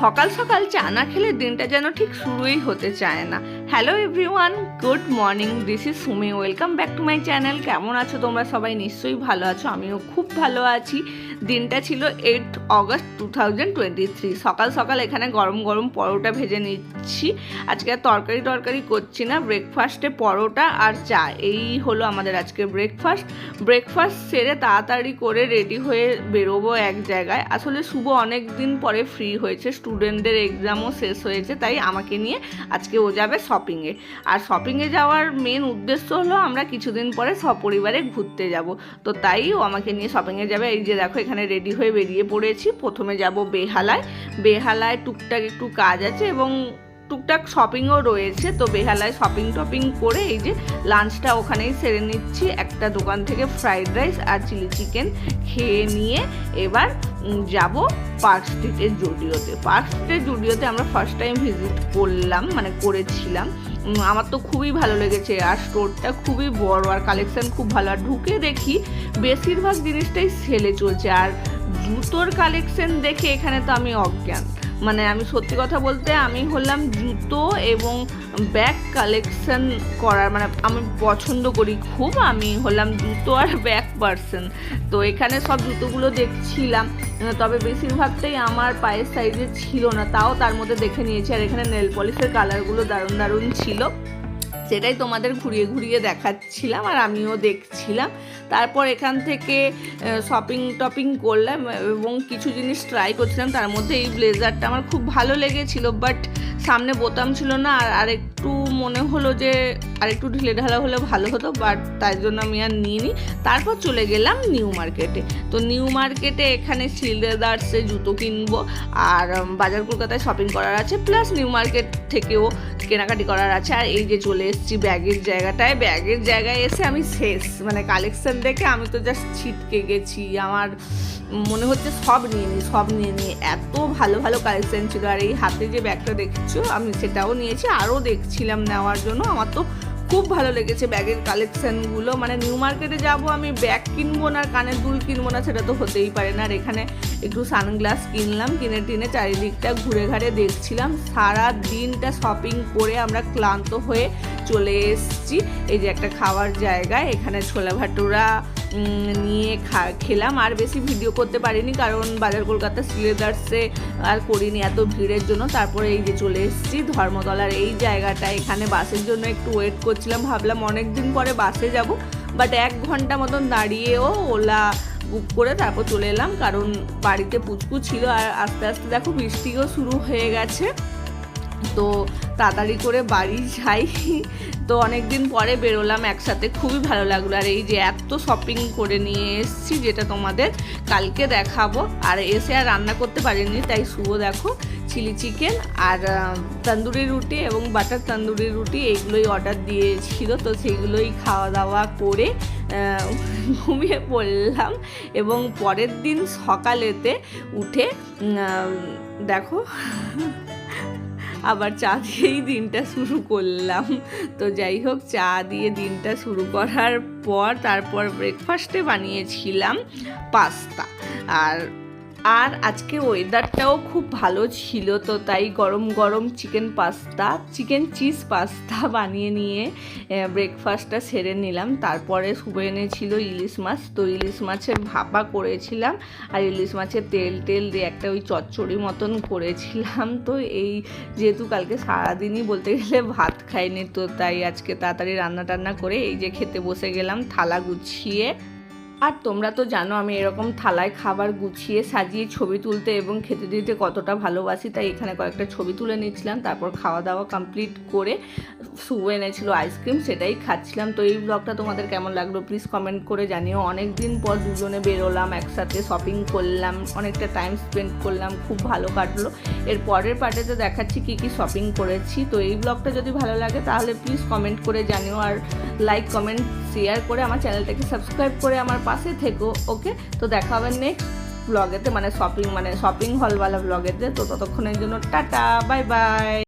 সকাল সকাল চা না খেলে দিনটা যেন ঠিক শুরুই হতে চায় না। Hello everyone, good morning, this is Sumi, welcome back to my channel. কেমন আছো তোমরা সবাই? নিশ্চয়ই ভালো আছো, আমিও খুব ভালো আছি। দিনটা ছিল 8 অগস্ট 2023। সকাল সকাল এখানে গরম গরম পরোটা ভেজে নিচ্ছি। আজকে আর তরকারি করছি না, ব্রেকফাস্টে পরোটা আর চা, এই হলো আমাদের আজকে ব্রেকফাস্ট সেরে তাড়াতাড়ি করে রেডি হয়ে বেরোবো এক জায়গায়। আসলে শুভ অনেক দিন পরে ফ্রি হয়েছে, স্টুডেন্টদের এক্সামও শেষ হয়েছে, তাই আমাকে নিয়ে আজকে ও যাবে শপিংয়ে। আর শপিংয়ে যাওয়ার মেন উদ্দেশ্য হলো আমরা কিছুদিন পরে সপরিবারে ঘুরতে যাব, তো তাই ও আমাকে নিয়ে শপিংয়ে যাবে। এই যে দেখো এখানে রেডি হয়ে বেরিয়ে পড়েছি। প্রথমে যাব বেহালায় টুকটাক একটু কাজ আছে এবং টুকটাক শপিংও রয়েছে, তো বেহালায় শপিং করে এই যে লাঞ্চটা ওখানেই সেরে নিচ্ছি। একটা দোকান থেকে ফ্রাইড রাইস আর চিলি চিকেন খেয়ে নিয়ে এবার যাব পার্ক স্ট্রিটের জুডিওতে আমরা ফার্স্ট টাইম ভিজিট করেছিলাম। আমার তো খুবই ভালো লেগেছে, আর স্টোরটা খুবই বড় আর কালেকশন খুব ভালো। আর ঢুকে দেখি বেশিরভাগ জিনিসটাই সেলে চলছে, আর জুতোর কালেকশন দেখে এখানে তো আমি অজ্ঞান। আমি সত্যি কথা বলতে আমি হলাম জুতো এবং ব্যাগ কালেকশন করার আমি পছন্দ করি খুব। আমি হলাম জুতো আর ব্যাগ পার্সন, তো এখানে সব জুতোগুলো দেখছিলাম, তবে বেশিরভাগটাই আমার পায়ের সাইজে ছিল না, তাও তার মধ্যে দেখে নিয়েছি। আর এখানে নেল পলিশের কালারগুলো দারুণ ছিল, সেটাই তোমাদের ঘুরিয়ে দেখাচ্ছিলাম আর আমিও দেখছিলাম। তারপর এখান থেকে শপিং করলাম এবং কিছু জিনিস ট্রাই করছিলাম। তার মধ্যে এই ব্লেজারটা আমার খুব ভালো লেগেছিল, বাট সামনে বোতাম ছিল না, আর একটু মনে হলো যে আরেকটু ঢিলেঢালা হলে ভালো হতো, বাট তার জন্য আমি আর নিইনি। তারপর চলে গেলাম নিউ মার্কেটে। তো নিউ মার্কেটে এখানে সিলদার্সে জুতো কিনবো, আর বাজার কলকাতায় শপিং করার আছে, প্লাস নিউ মার্কেট থেকেও কেনাকাটি করার আছে। আর এই যে চলে এসেছি ব্যাগের জায়গায় এসে আমি শেষ, কালেকশন দেখে আমি তো জাস্ট ছিটকে গেছি। আমার মনে হচ্ছে সব নিয়ে নিয়ে এত ভালো কালেকশন ছিল। আর এই হাতে যে ব্যাগটা দেখছো আমি সেটাও নিয়েছি, আরও দেখছিলাম নেওয়ার জন্য। আমার তো খুব ভালো লেগেছে ব্যাগের কালেকশানগুলো। নিউ মার্কেটে যাব আমি ব্যাগ কিনবো না, কানের দুল কিনবো না, সেটা তো হতেই পারে না। আর এখানে একটু সানগ্লাস কিনলাম, কিনে চারিদিকটা ঘুরে দেখছিলাম। সারা দিনটা শপিং করে আমরা ক্লান্ত হয়ে চলে এসেছি এই যে একটা খাওয়ার জায়গায়। এখানে ছোলা ভাটুরা নিয়ে খেলাম। আর বেশি ভিডিও করতে পারিনি, কারণ বাজার কলকাতা সিলেদার্সে আর করিনি এত ভিড়ের জন্য। তারপরে এই যে চলে এসেছি ধর্মতলার এই জায়গাটা। এখানে বাসের জন্য একটু ওয়েট করছিলাম, ভাবলাম অনেক দিন পরে বাসে যাব, বাট 1 ঘন্টা মতন দাঁড়িয়েও ওলা বুক করে তারপর চলে এলাম, কারণ বাড়িতে পুচকু ছিল। আর আস্তে আস্তে দেখো বৃষ্টিও শুরু হয়ে গেছে, তো তাড়াতাড়ি করে বাড়ি যাই। তো অনেক দিন পরে বেরোলাম একসাথে, খুবই ভালো লাগলো। আর এই যে এত শপিং করে নিয়ে এসেছি, যেটা তোমাদের কালকে দেখাবো। আর এসে আর রান্না করতে পারিনি, তাই শুভ দেখো চিলি চিকেন আর তন্দুরি রুটি এবং বাটার তন্দুরি রুটি এইগুলোই অর্ডার দিয়েছিল, তো সেইগুলোই খাওয়া দাওয়া করে ঘুমিয়ে পড়লাম। এবং পরের দিন সকালেতে উঠে দেখো আবার চা দিয়েই দিনটা শুরু করলাম। তো যাই হোক, চা দিয়ে দিনটা শুরু করার পর তারপর ব্রেকফাস্টে বানিয়েছিলাম পাস্তা। আর আজকে ওয়েদারটাও খুব ভালো ছিল, তো তাই গরম চিকেন চিজ পাস্তা বানিয়ে নিয়ে ব্রেকফাস্টটা সেরে নিলাম। তারপরে শুভে এনেছিল ইলিশ মাছ, তো ইলিশ মাছের ভাপা করেছিলাম, আর ইলিশ মাছের তেল দিয়ে একটা ওই চচ্চড়ি মতন করেছিলাম। তো এই যেহেতু কালকে সারাদিনই বলতে গেলে ভাত খাইনি, তো তাই আজকে তাড়াতাড়ি রান্না করে এই যে খেতে বসে গেলাম থালা গুছিয়ে। আর তোমরা তো জানো আমি এরকম থালায় খাবার গুছিয়ে সাজিয়ে ছবি তুলতে এবং খেতে দিতে কতটা ভালোবাসি, তাই এখানে কয়েকটা ছবি তুলে নিচ্ছিলাম। তারপর খাওয়া দাওয়া কমপ্লিট করে শুভ এনেছিল আইসক্রিম, সেটাই খাচ্ছিলাম। তো এই ব্লগটা তোমাদের কেমন লাগলো প্লিজ কমেন্ট করে জানিও। অনেক দিন পর দুজনে বেরোলাম, একসাথে শপিং করলাম, অনেকটা টাইম স্পেন্ড করলাম, খুব ভালো কাটলো। এর পরের পার্টেতে দেখাচ্ছি কি শপিং করেছি। তো এই ব্লগটা যদি ভালো লাগে তাহলে প্লিজ কমেন্ট করে জানিও, আর লাইক কমেন্ট শেয়ার করে আমার চ্যানেলটাকে সাবস্ক্রাইব করে আমার পাশে থেকো। ওকে, তো দেখা হবে নেক্সট ব্লগেতে, শপিং হলওয়ালা ব্লগেতে। তো ততক্ষণের জন্য টাটা, বাই বাই।